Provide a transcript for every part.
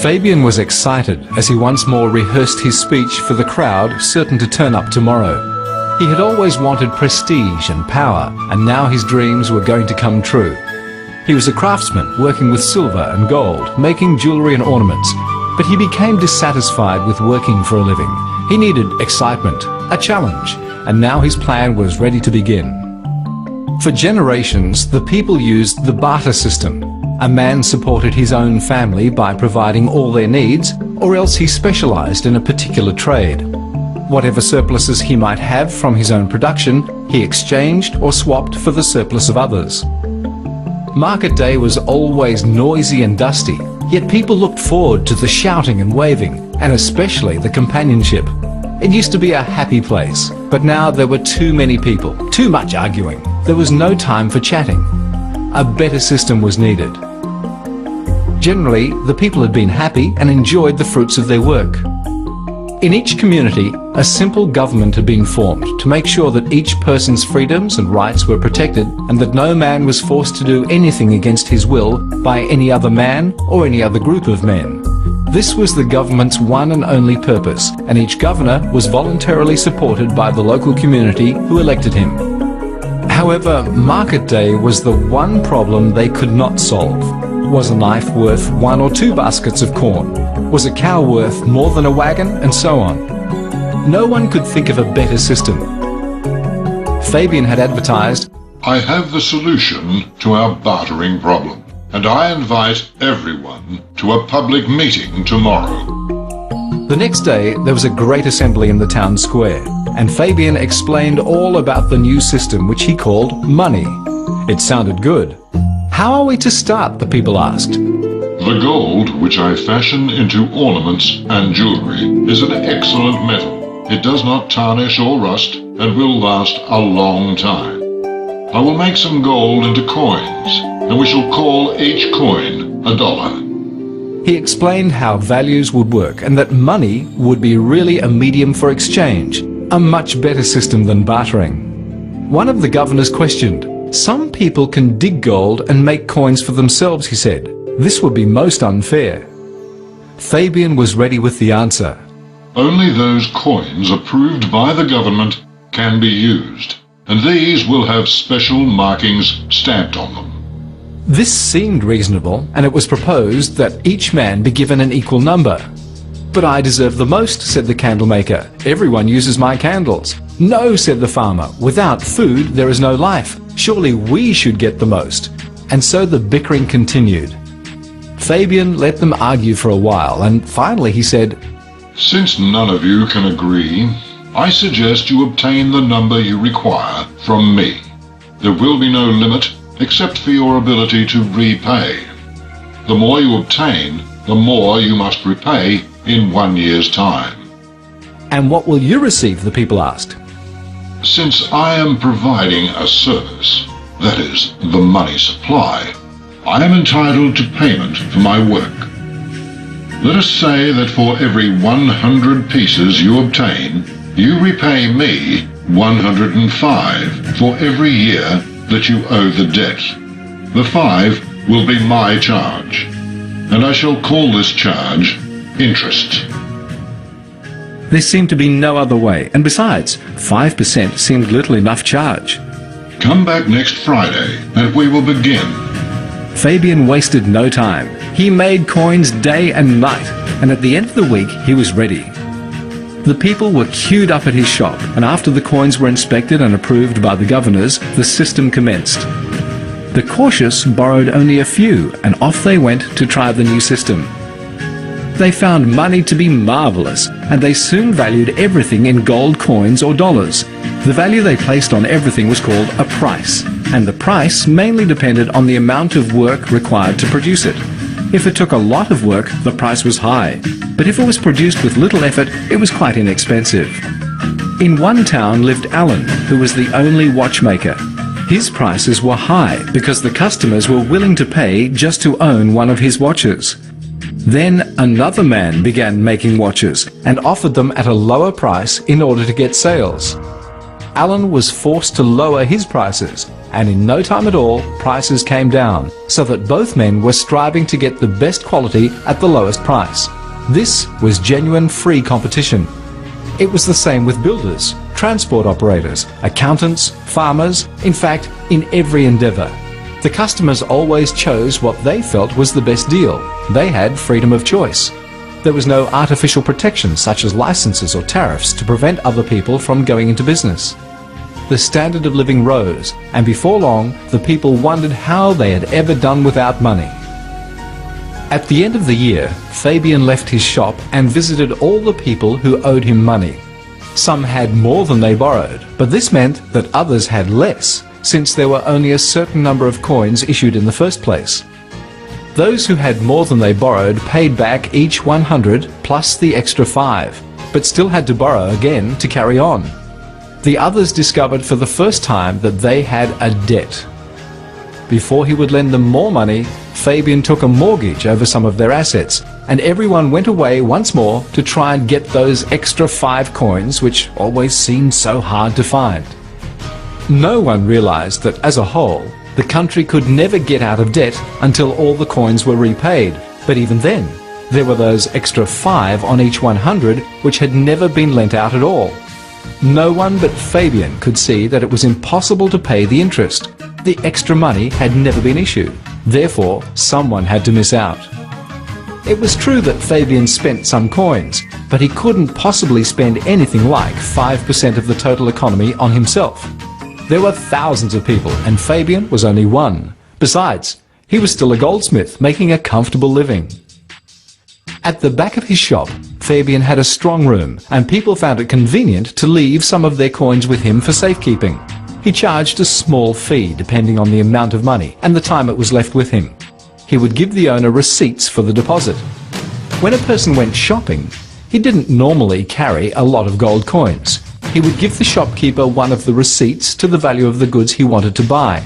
Fabian was excited as he once more rehearsed his speech for the crowd certain to turn up tomorrow. He had always wanted prestige and power, and now his dreams were going to come true. He was a craftsman working with silver and gold, making jewellery and ornaments, but he became dissatisfied with working for a living. He needed excitement, a challenge, and now his plan was ready to begin. For generations, the people used the barter system. A man supported his own family by providing all their needs, or else he specialized in a particular trade. Whatever surpluses he might have from his own production, he exchanged or swapped for the surplus of others. Market day was always noisy and dusty, yet people looked forward to the shouting and waving, and especially the companionship. It used to be a happy place, but now there were too many people, too much arguing. There was no time for chatting. A better system was needed. Generally, the people had been happy and enjoyed the fruits of their work. In each community, a simple government had been formed to make sure that each person's freedoms and rights were protected and that no man was forced to do anything against his will by any other man or any other group of men. This was the government's one and only purpose, and each governor was voluntarily supported by the local community who elected him. However, market day was the one problem they could not solve. Was a knife worth 1 or 2 baskets of corn? Was a cow worth more than a wagon? And so on. No one could think of a better system. Fabian had advertised, "I have the solution to our bartering problem, and I invite everyone to a public meeting tomorrow." The next day, there was a great assembly in the town square, and Fabian explained all about the new system which he called money. It sounded good. "How are we to start?" the people asked. "The gold which I fashion into ornaments and jewelry is an excellent metal. It does not tarnish or rust and will last a long time. I will make some gold into coins, and we shall call each coin $1. He explained how values would work and that money would be really a medium for exchange, a much better system than bartering. One of the governors questioned, "Some people can dig gold and make coins for themselves," he said. "This would be most unfair." Fabian was ready with the answer. "Only those coins approved by the government can be used, and these will have special markings stamped on them." This seemed reasonable, and it was proposed that each man be given an equal number. "But I deserve the most," said the candlemaker. "Everyone uses my candles." "No," said the farmer. "Without food there is no life. Surely we should get the most." And so the bickering continued. Fabian let them argue for a while, and finally he said, "Since none of you can agree, I suggest you obtain the number you require from me. There will be no limit except for your ability to repay. The more you obtain, the more you must repay in 1 year's time." "And what will you receive?" the people asked. "Since I am providing a service, that is, the money supply, I am entitled to payment for my work. Let us say that for every 100 pieces you obtain, you repay me 105 for every year that you owe the debt. The 5 will be my charge, and I shall call this charge interest." There seemed to be no other way, and besides, 5% seemed little enough charge. "Come back next Friday, and we will begin." Fabian wasted no time. He made coins day and night, and at the end of the week he was ready. The people were queued up at his shop, and after the coins were inspected and approved by the governors, the system commenced. The cautious borrowed only a few, and off they went to try the new system. They found money to be marvelous, and they soon valued everything in gold coins or dollars. The value they placed on everything was called a price, and the price mainly depended on the amount of work required to produce it. If it took a lot of work, the price was high, but if it was produced with little effort, it was quite inexpensive. In one town lived Alan, who was the only watchmaker. His prices were high because the customers were willing to pay just to own one of his watches. Then another man began making watches and offered them at a lower price in order to get sales. Alan was forced to lower his prices, and in no time at all, prices came down, so that both men were striving to get the best quality at the lowest price. This was genuine free competition. It was the same with builders, transport operators, accountants, farmers, in fact, in every endeavour. The customers always chose what they felt was the best deal. They had freedom of choice. There was no artificial protection such as licenses or tariffs to prevent other people from going into business. The standard of living rose, and before long, the people wondered how they had ever done without money. At the end of the year, Fabian left his shop and visited all the people who owed him money. Some had more than they borrowed, but this meant that others had less, since there were only a certain number of coins issued in the first place. Those who had more than they borrowed paid back each 100 plus the extra 5, but still had to borrow again to carry on. The others discovered for the first time that they had a debt. Before he would lend them more money, Fabian took a mortgage over some of their assets, and everyone went away once more to try and get those extra 5 coins which always seemed so hard to find. No one realized that as a whole, the country could never get out of debt until all the coins were repaid, but even then, there were those extra 5 on each 100 which had never been lent out at all. No one but Fabian could see that it was impossible to pay the interest. The extra money had never been issued. Therefore, someone had to miss out. It was true that Fabian spent some coins, but he couldn't possibly spend anything like 5% of the total economy on himself. There were thousands of people, and Fabian was only one. Besides, he was still a goldsmith, making a comfortable living. At the back of his shop, Fabian had a strong room, and people found it convenient to leave some of their coins with him for safekeeping. He charged a small fee depending on the amount of money and the time it was left with him. He would give the owner receipts for the deposit. When a person went shopping, he didn't normally carry a lot of gold coins. He would give the shopkeeper one of the receipts to the value of the goods he wanted to buy.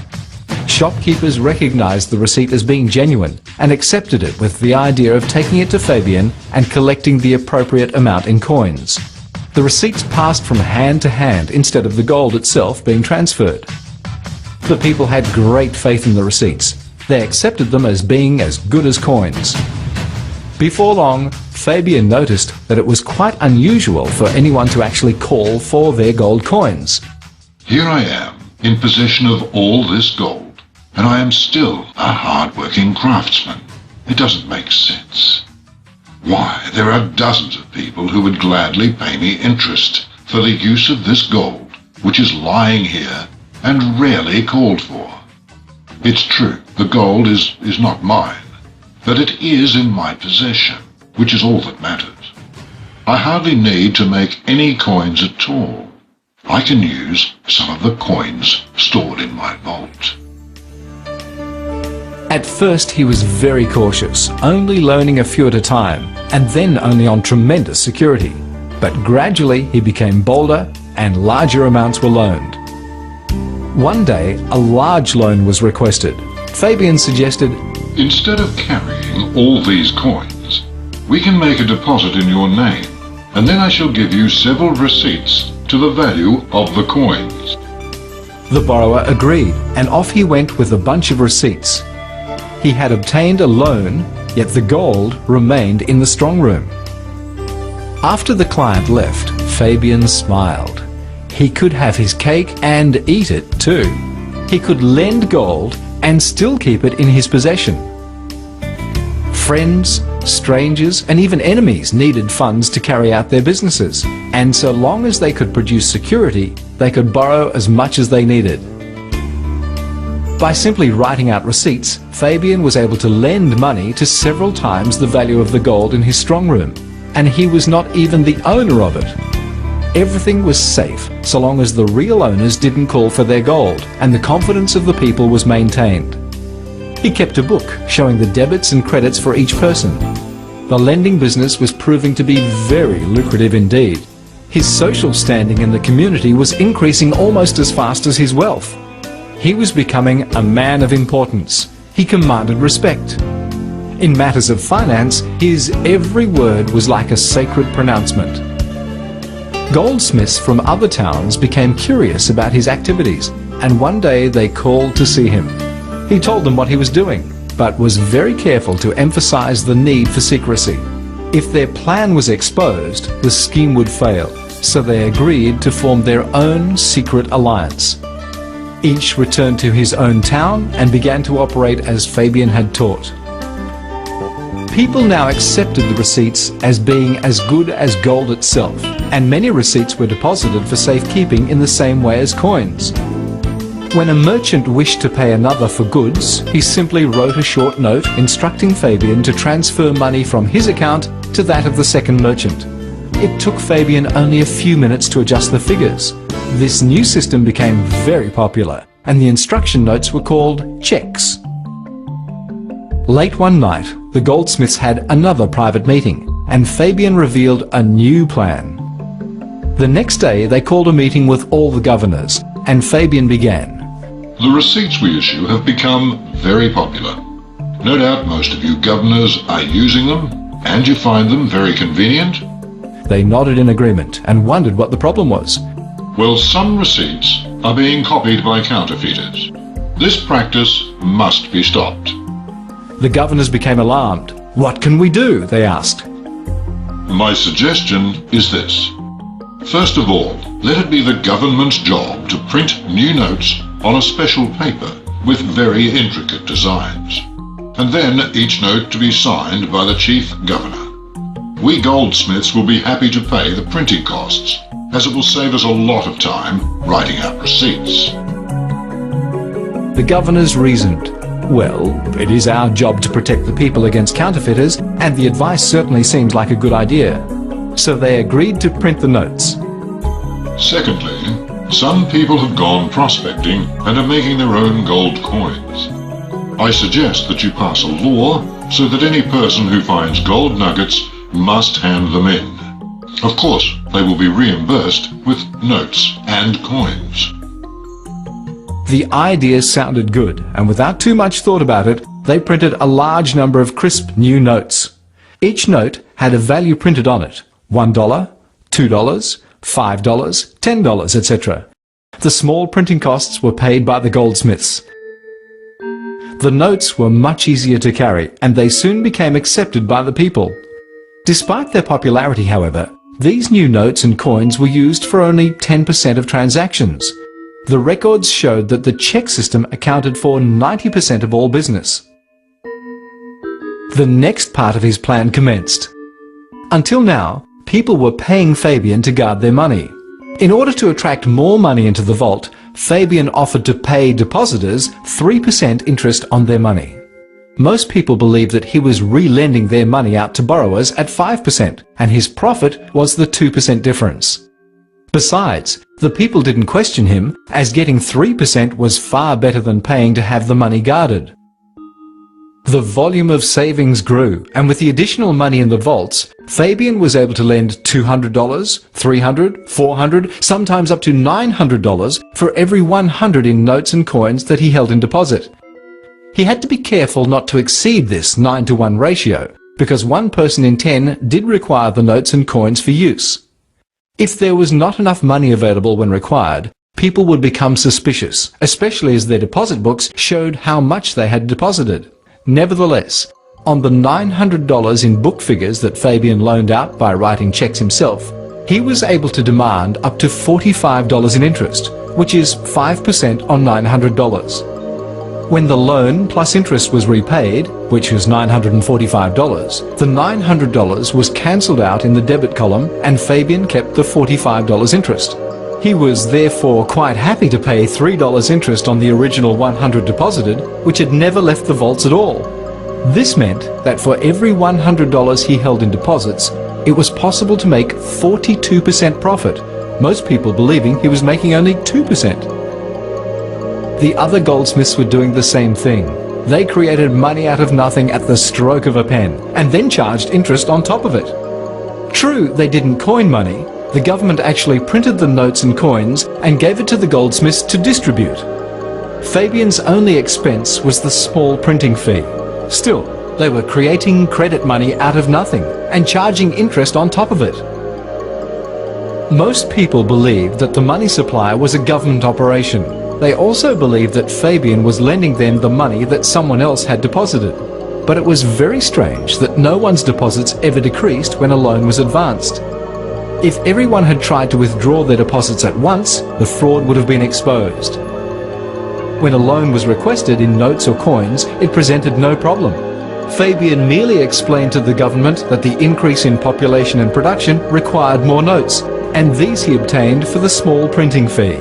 Shopkeepers recognized the receipt as being genuine and accepted it with the idea of taking it to Fabian and collecting the appropriate amount in coins. The receipts passed from hand to hand instead of the gold itself being transferred. The people had great faith in the receipts. They accepted them as being as good as coins. Before long, Fabian noticed that it was quite unusual for anyone to actually call for their gold coins. Here I am, in possession of all this gold, and I am still a hard-working craftsman. It doesn't make sense. Why, there are dozens of people who would gladly pay me interest for the use of this gold, which is lying here and rarely called for. It's true, the gold is not mine, but it is in my possession, which is all that matters. I hardly need to make any coins at all. I can use some of the coins stored in my vault. At first he was very cautious, only loaning a few at a time, and then only on tremendous security. But gradually he became bolder and larger amounts were loaned. One day a large loan was requested. Fabian suggested, Instead of carrying all these coins, we can make a deposit in your name, and then I shall give you several receipts to the value of the coins. The borrower agreed, and off he went with a bunch of receipts. He had obtained a loan, yet the gold remained in the strong room. After the client left, Fabian smiled. He could have his cake and eat it too. He could lend gold and still keep it in his possession. Friends, strangers, and even enemies needed funds to carry out their businesses, and so long as they could produce security, they could borrow as much as they needed. By simply writing out receipts, Fabian was able to lend money to several times the value of the gold in his strong room, and he was not even the owner of it. Everything was safe so long as the real owners didn't call for their gold, and the confidence of the people was maintained. He kept a book showing the debits and credits for each person. The lending business was proving to be very lucrative indeed. His social standing in the community was increasing almost as fast as his wealth. He was becoming a man of importance. He commanded respect. In matters of finance, his every word was like a sacred pronouncement. Goldsmiths from other towns became curious about his activities, and one day they called to see him. He told them what he was doing, but was very careful to emphasize the need for secrecy. If their plan was exposed, the scheme would fail, so they agreed to form their own secret alliance. Each returned to his own town and began to operate as Fabian had taught. People now accepted the receipts as being as good as gold itself, and many receipts were deposited for safekeeping in the same way as coins. When a merchant wished to pay another for goods, he simply wrote a short note instructing Fabian to transfer money from his account to that of the second merchant. It took Fabian only a few minutes to adjust the figures. This new system became very popular, and the instruction notes were called checks. Late one night, the goldsmiths had another private meeting, and Fabian revealed a new plan. The next day they called a meeting with all the governors, and Fabian began. The receipts we issue have become very popular. No doubt most of you governors are using them, and you find them very convenient. They nodded in agreement and wondered what the problem was. Well, some receipts are being copied by counterfeiters. This practice must be stopped. The governors became alarmed. What can we do? They asked. My suggestion is this. First of all, let it be the government's job to print new notes on a special paper with very intricate designs, and then each note to be signed by the chief governor. We goldsmiths will be happy to pay the printing costs, as it will save us a lot of time writing out receipts. The governors reasoned. Well, it is our job to protect the people against counterfeiters, and the advice certainly seems like a good idea. So they agreed to print the notes. Secondly, some people have gone prospecting and are making their own gold coins. I suggest that you pass a law so that any person who finds gold nuggets must hand them in. Of course, they will be reimbursed with notes and coins. The idea sounded good, and without too much thought about it, they printed a large number of crisp new notes. Each note had a value printed on it: $1, $2, $5, $10, etc. The small printing costs were paid by the goldsmiths. The notes were much easier to carry, and they soon became accepted by the people. Despite their popularity, however, these new notes and coins were used for only 10% of transactions. The records showed that the check system accounted for 90% of all business. The next part of his plan commenced. Until now, people were paying Fabian to guard their money. In order to attract more money into the vault, Fabian offered to pay depositors 3% interest on their money. Most people believed that he was re-lending their money out to borrowers at 5%, and his profit was the 2% difference. Besides, the people didn't question him, as getting 3% was far better than paying to have the money guarded. The volume of savings grew, and with the additional money in the vaults, Fabian was able to lend $200, $300, $400, sometimes up to $900 for every 100 in notes and coins that he held in deposit. He had to be careful not to exceed this 9-to-1 ratio, because 1 person in 10 did require the notes and coins for use. If there was not enough money available when required, people would become suspicious, especially as their deposit books showed how much they had deposited. Nevertheless, on the $900 in book figures that Fabian loaned out by writing checks himself, he was able to demand up to $45 in interest, which is 5% on $900. When the loan plus interest was repaid, which was $945, the $900 was cancelled out in the debit column, and Fabian kept the $45 interest. He was therefore quite happy to pay $3 interest on the original $100 deposited, which had never left the vaults at all. This meant that for every $100 he held in deposits, it was possible to make 42% profit, most people believing he was making only 2%. The other goldsmiths were doing the same thing. They created money out of nothing at the stroke of a pen, and then charged interest on top of it. True, they didn't coin money. The government actually printed the notes and coins and gave it to the goldsmiths to distribute. Fabian's only expense was the small printing fee. Still, they were creating credit money out of nothing and charging interest on top of it. Most people believed that the money supply was a government operation. They also believed that Fabian was lending them the money that someone else had deposited. But it was very strange that no one's deposits ever decreased when a loan was advanced. If everyone had tried to withdraw their deposits at once, the fraud would have been exposed. When a loan was requested in notes or coins, it presented no problem. Fabian merely explained to the government that the increase in population and production required more notes, and these he obtained for the small printing fee.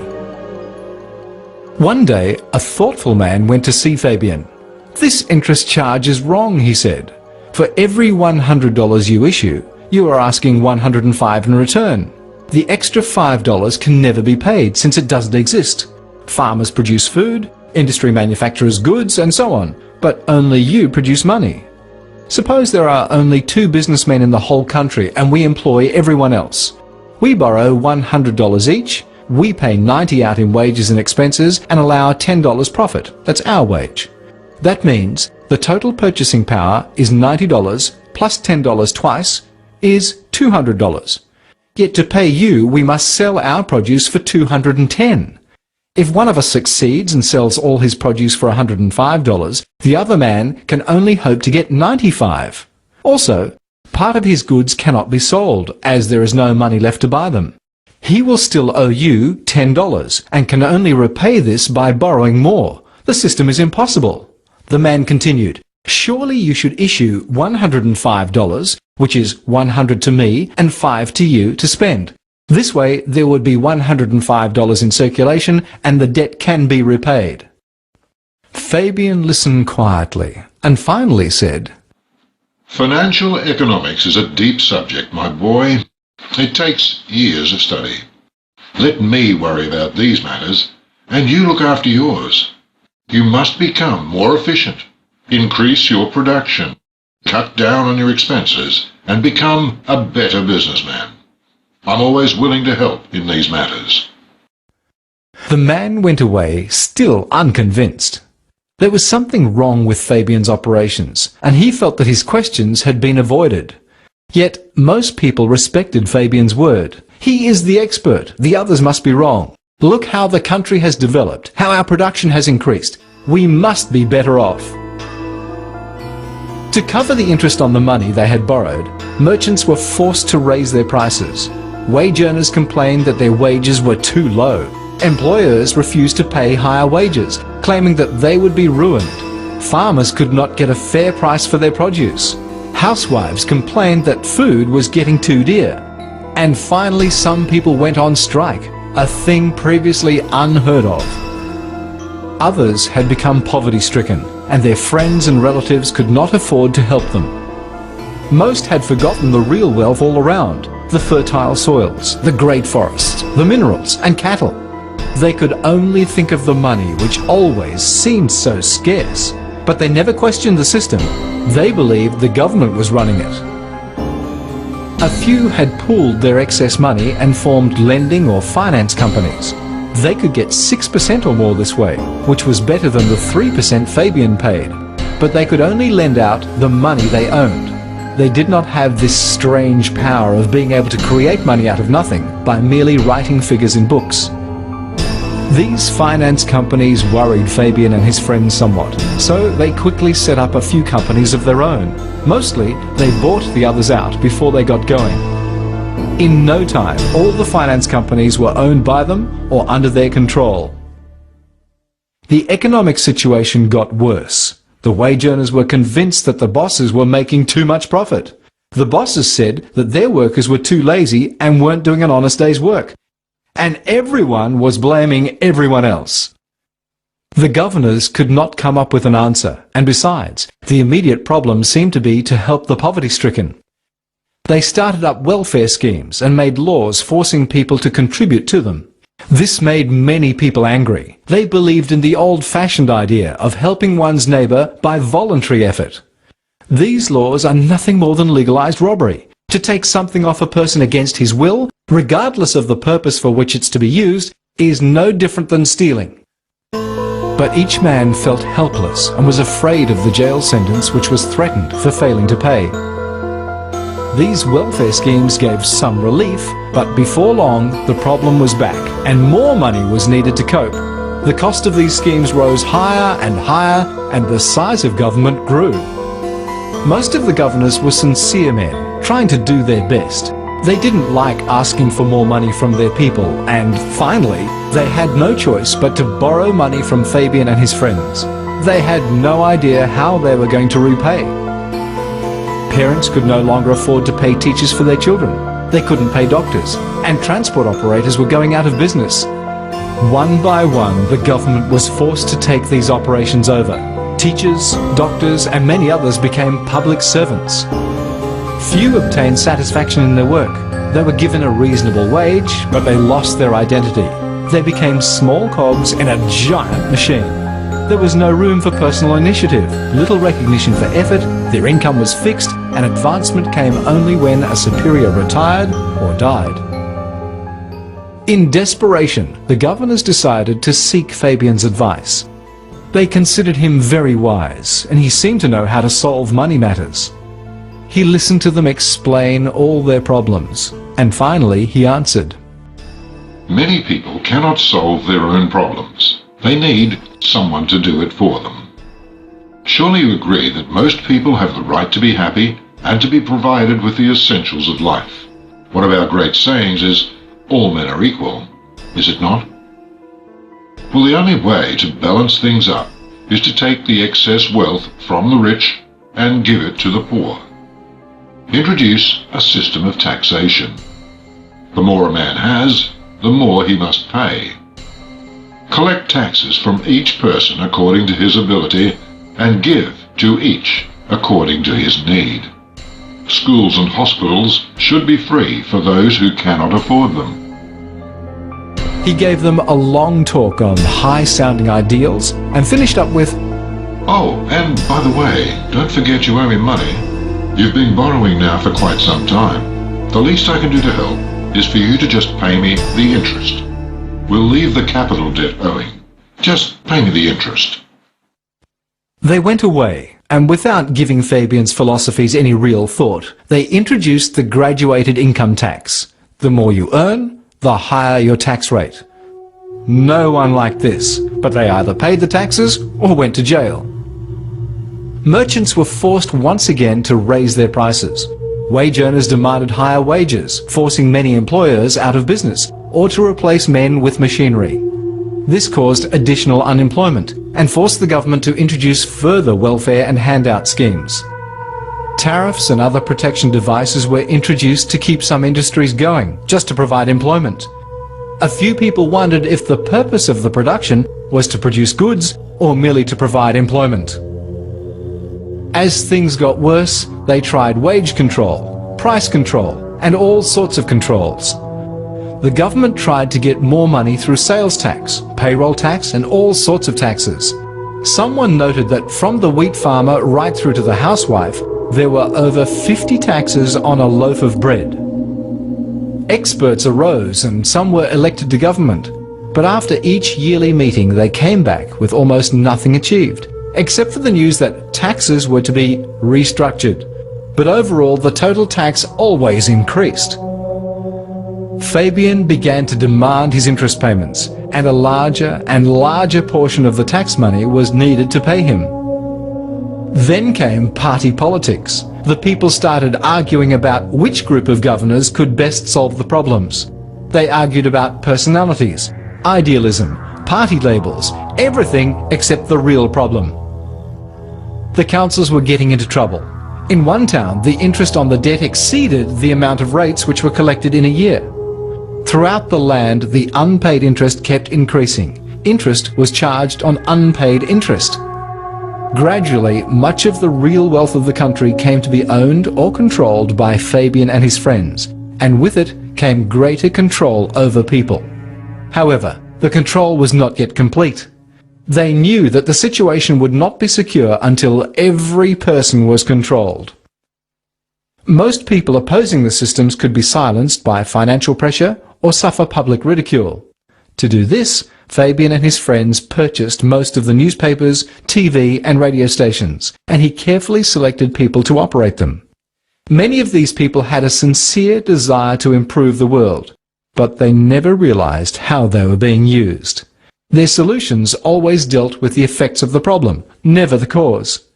One day, a thoughtful man went to see Fabian. "This interest charge is wrong," he said. "For every $100 you issue, you are asking $105 in return. The extra $5 can never be paid since it doesn't exist. Farmers produce food, industry manufactures goods, and so on, but only you produce money. Suppose there are only 2 businessmen in the whole country and we employ everyone else. We borrow $100 each, we pay $90 out in wages and expenses and allow $10 profit. That's our wage. That means the total purchasing power is $90 plus $10 twice is $200. Yet to pay you, we must sell our produce for $210. If one of us succeeds and sells all his produce for $105, the other man can only hope to get $95. Also, part of his goods cannot be sold, as there is no money left to buy them. He will still owe you $10 and can only repay this by borrowing more. The system is impossible." The man continued, "Surely you should issue $105, which is 100 to me and 5 to you to spend. This way there would be $105 in circulation and the debt can be repaid." Fabian listened quietly and finally said, Financial economics is a deep subject, my boy. It takes years of study. Let me worry about these matters, and you look after yours. You must become more efficient, increase your production, cut down on your expenses, and become a better businessman. I'm always willing to help in these matters. The man went away, still unconvinced. There was something wrong with Fabian's operations, and he felt that his questions had been avoided. Yet most people respected Fabian's word. He is the expert, the others must be wrong. Look how the country has developed, how our production has increased. We must be better off. To cover the interest on the money they had borrowed, merchants were forced to raise their prices. Wage earners complained that their wages were too low. Employers refused to pay higher wages, claiming that they would be ruined. Farmers could not get a fair price for their produce. Housewives complained that food was getting too dear. And finally some people went on strike, a thing previously unheard of. Others had become poverty-stricken, and their friends and relatives could not afford to help them. Most had forgotten the real wealth all around, the fertile soils, the great forests, the minerals and cattle. They could only think of the money which always seemed so scarce, but they never questioned the system. They believed the government was running it. A few had pooled their excess money and formed lending or finance companies. They could get 6% or more this way, which was better than the 3% Fabian paid. But they could only lend out the money they owned. They did not have this strange power of being able to create money out of nothing by merely writing figures in books. These finance companies worried Fabian and his friends somewhat, so they quickly set up a few companies of their own. Mostly, they bought the others out before they got going. In no time, all the finance companies were owned by them or under their control. The economic situation got worse. The wage earners were convinced that the bosses were making too much profit. The bosses said that their workers were too lazy and weren't doing an honest day's work. And everyone was blaming everyone else. The governors could not come up with an answer, and besides, the immediate problem seemed to be to help the poverty-stricken. They started up welfare schemes and made laws forcing people to contribute to them. This made many people angry. They believed in the old-fashioned idea of helping one's neighbour by voluntary effort. These laws are nothing more than legalized robbery. To take something off a person against his will regardless of the purpose for which it's to be used, is no different than stealing. But each man felt helpless and was afraid of the jail sentence which was threatened for failing to pay. These welfare schemes gave some relief, but before long the problem was back and more money was needed to cope. The cost of these schemes rose higher and the size of government grew. Most of the governors were sincere men, trying to do their best. They didn't like asking for more money from their people, and finally, they had no choice but to borrow money from Fabian and his friends. They had no idea how they were going to repay. Parents could no longer afford to pay teachers for their children. They couldn't pay doctors, and transport operators were going out of business. One by one, the government was forced to take these operations over. Teachers, doctors, and many others became public servants. Few obtained satisfaction in their work. They were given a reasonable wage, but they lost their identity. They became small cogs in a giant machine. There was no room for personal initiative, little recognition for effort, their income was fixed, and advancement came only when a superior retired or died. In desperation, the governors decided to seek Fabian's advice. They considered him very wise, and he seemed to know how to solve money matters. He listened to them explain all their problems, and finally he answered. Many people cannot solve their own problems. They need someone to do it for them. Surely you agree that most people have the right to be happy and to be provided with the essentials of life. One of our great sayings is, all men are equal, is it not? Well, the only way to balance things up is to take the excess wealth from the rich and give it to the poor. Introduce a system of taxation. The more a man has, the more he must pay. Collect taxes from each person according to his ability and give to each according to his need. Schools and hospitals should be free for those who cannot afford them. He gave them a long talk on high-sounding ideals and finished up with, Oh, and by the way, don't forget you owe me money. You've been borrowing now for quite some time. The least I can do to help is for you to just pay me the interest. We'll leave the capital debt owing. Just pay me the interest. They went away, and without giving Fabian's philosophies any real thought, they introduced the graduated income tax. The more you earn, the higher your tax rate. No one liked this, but they either paid the taxes or went to jail. Merchants were forced once again to raise their prices. Wage earners demanded higher wages, forcing many employers out of business, or to replace men with machinery. This caused additional unemployment and forced the government to introduce further welfare and handout schemes. Tariffs and other protection devices were introduced to keep some industries going, just to provide employment. A few people wondered if the purpose of the production was to produce goods or merely to provide employment. As things got worse, they tried wage control, price control, and all sorts of controls. The government tried to get more money through sales tax, payroll tax, and all sorts of taxes. Someone noted that from the wheat farmer right through to the housewife, there were over 50 taxes on a loaf of bread. Experts arose and some were elected to government, but after each yearly meeting they came back with almost nothing achieved, except for the news that taxes were to be restructured. But overall, the total tax always increased. Fabian began to demand his interest payments, and a larger and larger portion of the tax money was needed to pay him. Then came party politics. The people started arguing about which group of governors could best solve the problems. They argued about personalities, idealism, party labels, everything except the real problem. The councils were getting into trouble. In one town, the interest on the debt exceeded the amount of rates which were collected in a year. Throughout the land, the unpaid interest kept increasing. Interest was charged on unpaid interest. Gradually, much of the real wealth of the country came to be owned or controlled by Fabian and his friends, and with it came greater control over people. However, the control was not yet complete. They knew that the situation would not be secure until every person was controlled. Most people opposing the systems could be silenced by financial pressure or suffer public ridicule. To do this, Fabian and his friends purchased most of the newspapers, TV and radio stations, and he carefully selected people to operate them. Many of these people had a sincere desire to improve the world, but they never realized how they were being used. Their solutions always dealt with the effects of the problem, never the cause.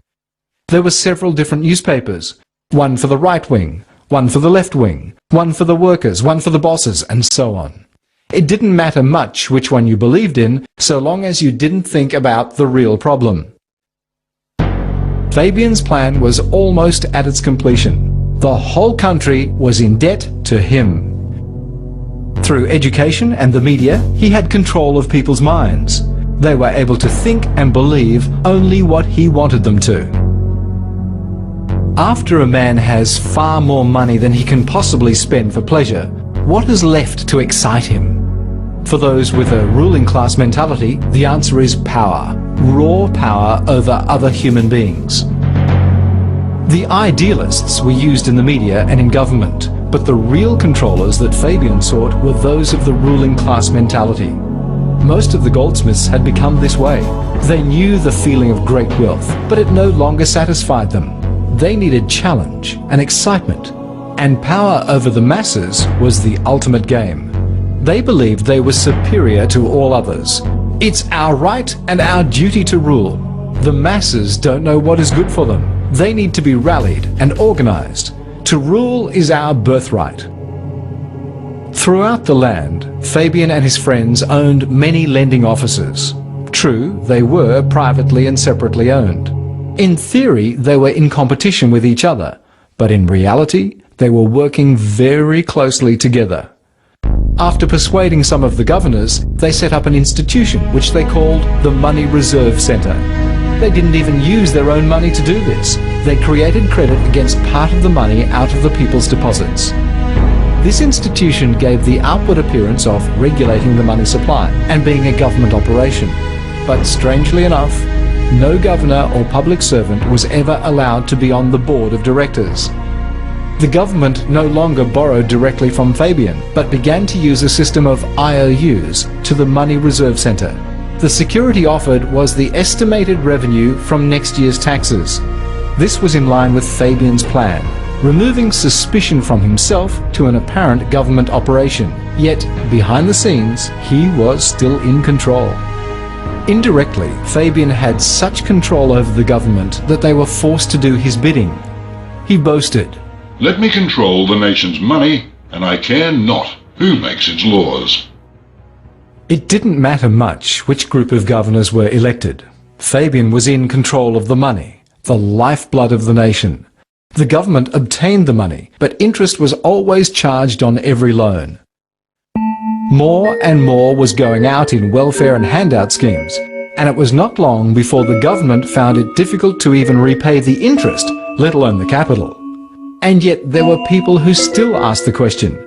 There were several different newspapers, one for the right wing, one for the left wing, one for the workers, one for the bosses, and so on. It didn't matter much which one you believed in, so long as you didn't think about the real problem. Fabian's plan was almost at its completion. The whole country was in debt to him. Through education and the media, he had control of people's minds. They were able to think and believe only what he wanted them to. After a man has far more money than he can possibly spend for pleasure, what is left to excite him? For those with a ruling class mentality, the answer is power. Raw power over other human beings. The idealists were used in the media and in government, but the real controllers that Fabian sought were those of the ruling class mentality. Most of the goldsmiths had become this way. They knew the feeling of great wealth, but it no longer satisfied them. They needed challenge and excitement, and power over the masses was the ultimate game. They believed they were superior to all others. It's our right and our duty to rule. The masses don't know what is good for them. They need to be rallied and organized. To rule is our birthright. Throughout the land, Fabian and his friends owned many lending offices. True, they were privately and separately owned. In theory, they were in competition with each other, but in reality, they were working very closely together. After persuading some of the governors, they set up an institution which they called the Money Reserve Centre. They didn't even use their own money to do this. They created credit against part of the money out of the people's deposits. This institution gave the outward appearance of regulating the money supply and being a government operation. But strangely enough, no governor or public servant was ever allowed to be on the board of directors. The government no longer borrowed directly from Fabian, but began to use a system of IOUs to the Money Reserve Centre. The security offered was the estimated revenue from next year's taxes. This was in line with Fabian's plan, removing suspicion from himself to an apparent government operation. Yet, behind the scenes, he was still in control. Indirectly, Fabian had such control over the government that they were forced to do his bidding. He boasted, "Let me control the nation's money, and I care not who makes its laws." It didn't matter much which group of governors were elected. Fabian was in control of the money, the lifeblood of the nation. The government obtained the money, but interest was always charged on every loan. More and more was going out in welfare and handout schemes, and it was not long before the government found it difficult to even repay the interest, let alone the capital. And yet there were people who still asked the question,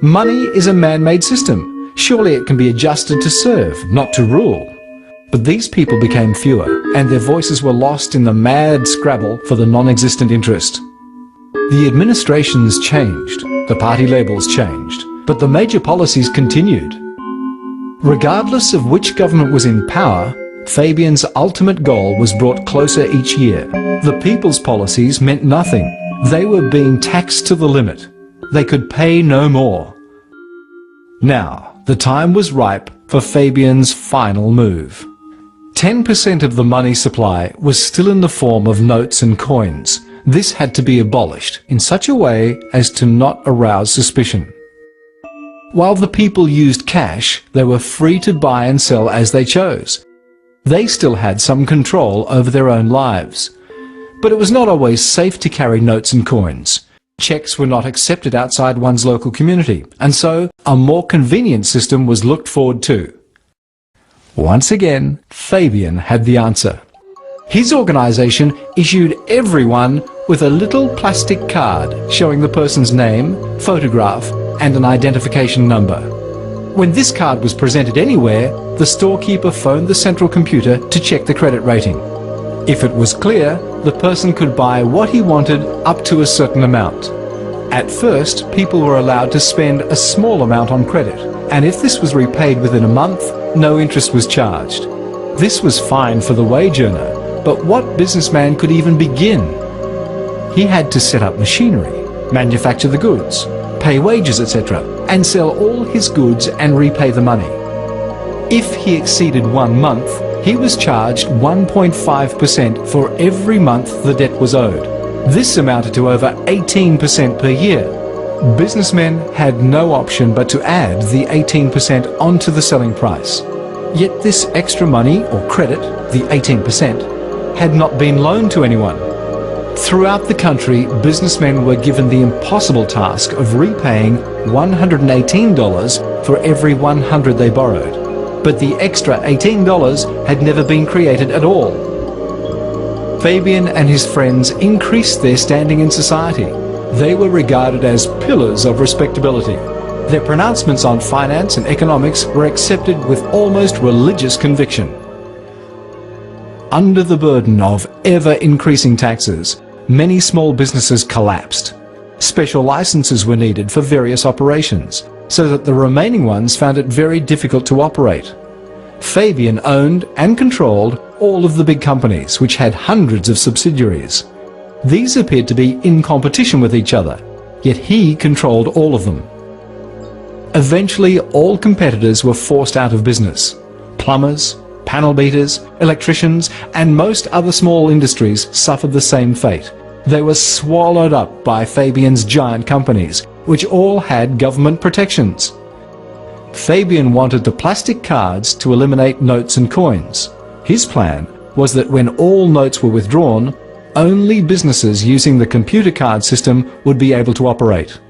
money is a man-made system. Surely it can be adjusted to serve, not to rule. But these people became fewer, and their voices were lost in the mad scrabble for the non-existent interest. The administrations changed, the party labels changed, but the major policies continued. Regardless of which government was in power, Fabian's ultimate goal was brought closer each year. The people's policies meant nothing. They were being taxed to the limit. They could pay no more. Now, the time was ripe for Fabian's final move. 10% of the money supply was still in the form of notes and coins. This had to be abolished in such a way as to not arouse suspicion. While the people used cash, they were free to buy and sell as they chose. They still had some control over their own lives. But it was not always safe to carry notes and coins. Cheques were not accepted outside one's local community, and so a more convenient system was looked forward to. Once again, Fabian had the answer. His organization issued everyone with a little plastic card showing the person's name, photograph, and an identification number. When this card was presented anywhere, the storekeeper phoned the central computer to check the credit rating. If it was clear, the person could buy what he wanted up to a certain amount. At first, people were allowed to spend a small amount on credit, and if this was repaid within a month, no interest was charged. This was fine for the wage earner, but what businessman could even begin? He had to set up machinery, manufacture the goods, pay wages, etc., and sell all his goods and repay the money. If he exceeded 1 month, he was charged 1.5% for every month the debt was owed. This amounted to over 18% per year. Businessmen had no option but to add the 18% onto the selling price. Yet this extra money, or credit, the 18%, had not been loaned to anyone. Throughout the country, businessmen were given the impossible task of repaying $118 for every 100 they borrowed. But the extra $18 had never been created at all. Fabian and his friends increased their standing in society. They were regarded as pillars of respectability. Their pronouncements on finance and economics were accepted with almost religious conviction. Under the burden of ever-increasing taxes, many small businesses collapsed. Special licenses were needed for various operations, so that the remaining ones found it very difficult to operate. Fabian owned and controlled all of the big companies, which had hundreds of subsidiaries. These appeared to be in competition with each other, yet he controlled all of them. Eventually, all competitors were forced out of business. Plumbers, panel beaters, electricians, and most other small industries suffered the same fate. They were swallowed up by Fabian's giant companies, which all had government protections. Fabian wanted the plastic cards to eliminate notes and coins. His plan was that when all notes were withdrawn, only businesses using the computer card system would be able to operate.